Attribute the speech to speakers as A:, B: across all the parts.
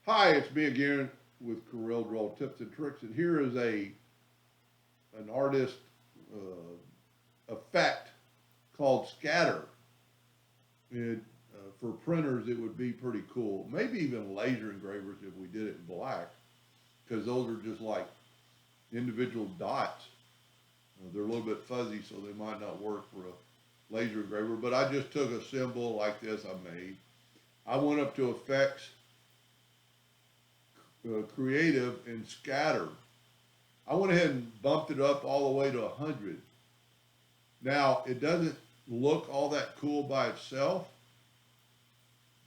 A: Hi, it's me again with Corel Draw Tips and Tricks, and here is an artist effect called scatter. It, for printers, it would be pretty cool. Maybe even laser engravers if we did it in black, because those are just like individual dots. They're a little bit fuzzy, so they might not work for a laser engraver. But I just took a symbol like this I made. I went up to Effects, Creative, and Scatter. I went ahead and bumped it up all the way to 100. Now, it doesn't look all that cool by itself,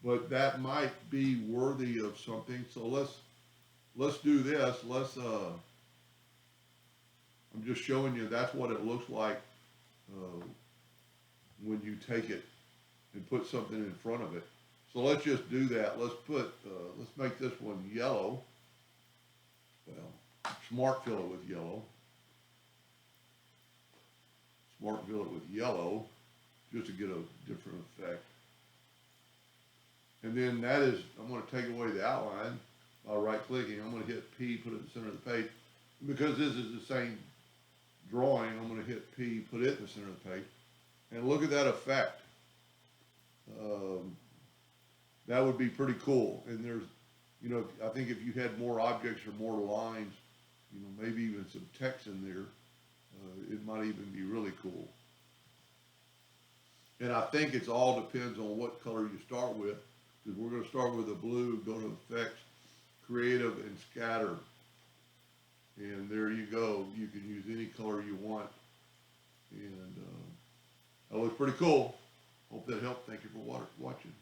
A: but that might be worthy of something. So let's do this. I'm just showing you that's what it looks like when you take it and put something in front of it. So let's just do that. Let's make this one yellow. Well, smart fill it with yellow. Smart fill it with yellow just to get a different effect. And then I'm going to take away the outline by right clicking. I'm going to hit P, put it in the center of the page. Because this is the same drawing, I'm going to hit P, put it in the center of the page. And look at that effect. That would be pretty cool. And I think if you had more objects or more lines, maybe even some text in there, it might even be really cool. And I think it's all depends on what color you start with, because we're going to start with a blue, go to Effects, Creative, and Scatter. And there you go. You can use any color you want. And that looks pretty cool. Hope that helped. Thank you for watching.